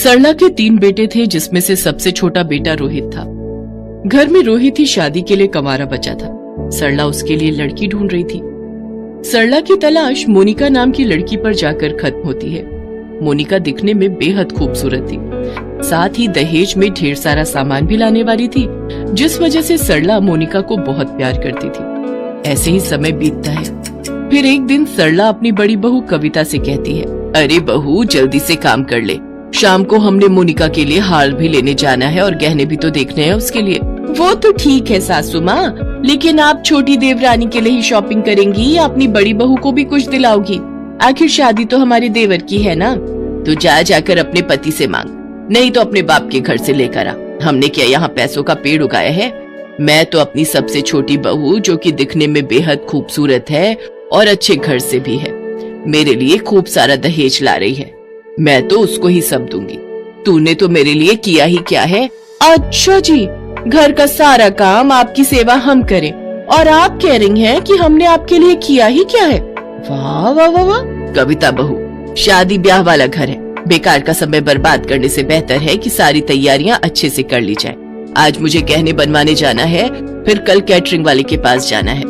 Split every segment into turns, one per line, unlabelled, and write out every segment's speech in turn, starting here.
सरला के 3 बेटे थे, जिसमें से सबसे छोटा बेटा रोहित था। घर में रोहित ही शादी के लिए कंवारा बचा था। सरला उसके लिए लड़की ढूंढ रही थी। सरला की तलाश मोनिका नाम की लड़की पर जाकर खत्म होती है। मोनिका दिखने में बेहद खूबसूरत थी, साथ ही दहेज में ढेर सारा सामान भी लाने वाली थी, जिस वजह से सरला मोनिका को बहुत प्यार करती थी। ऐसे ही समय बीतता है। फिर एक दिन सरला अपनी बड़ी बहू कविता से कहती है, अरे बहू जल्दी से काम कर ले, शाम को हमने मोनिका के लिए हार भी लेने जाना है और गहने भी तो देखने हैं उसके लिए। वो तो ठीक है सासू माँ, लेकिन आप छोटी देवरानी के लिए ही शॉपिंग करेंगी या अपनी बड़ी बहू को भी कुछ दिलाओगी? आखिर शादी तो हमारे देवर की है ना। तो जाकर अपने पति से मांग, नहीं तो अपने बाप के घर से लेकर आ। हमने क्या यहाँ पैसों का पेड़ उगाया है? मैं तो अपनी सबसे छोटी बहू, जो कि दिखने में बेहद खूबसूरत है और अच्छे घर से भी है, मेरे लिए खूब सारा दहेज ला रही है। मैं तो उसको ही सब दूंगी। तूने तो मेरे लिए किया ही क्या है? अच्छा जी, घर का सारा काम आपकी सेवा हम करें और आप कह रही हैं कि हमने आपके लिए किया ही क्या है? वाह वाह वाह वाह। कविता बहू, शादी ब्याह वाला घर है, बेकार का समय बर्बाद करने से बेहतर है कि सारी तैयारियां अच्छे से कर ली जाए। आज मुझे गहने बनवाने जाना है, फिर कल कैटरिंग वाले के पास जाना है,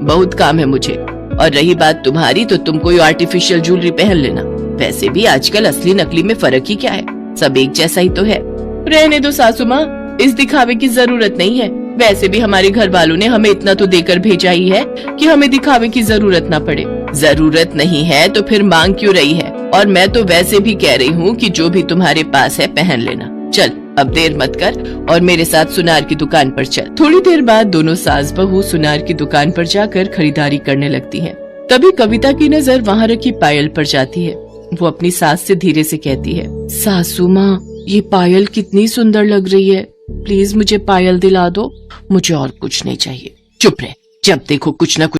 बहुत काम है मुझे। और रही बात तुम्हारी, तो तुम कोई आर्टिफिशियल ज्वेलरी पहन लेना। वैसे भी आजकल असली नकली में फर्क ही क्या है, सब एक जैसा ही तो है। रहने दो सासू माँ, इस दिखावे की जरूरत नहीं है। वैसे भी हमारे घर वालों ने हमें इतना तो देकर भेजा ही है कि हमें दिखावे की जरूरत ना पड़े। जरूरत नहीं है तो फिर मांग क्यों रही है? और मैं तो वैसे भी कह रही हूँ कि जो भी तुम्हारे पास है पहन लेना। चल अब देर मत कर और मेरे साथ सुनार की दुकान पर चल। थोड़ी देर बाद दोनों सास बहू सुनार की दुकान पर जाकर खरीदारी करने लगती हैं। तभी कविता की नजर वहाँ रखी पायल पर जाती है। वो अपनी सास से धीरे से कहती है, सासू माँ, ये पायल कितनी सुंदर लग रही है, प्लीज मुझे पायल दिला दो, मुझे और कुछ नहीं चाहिए। चुप रह, जब देखो कुछ न कुछ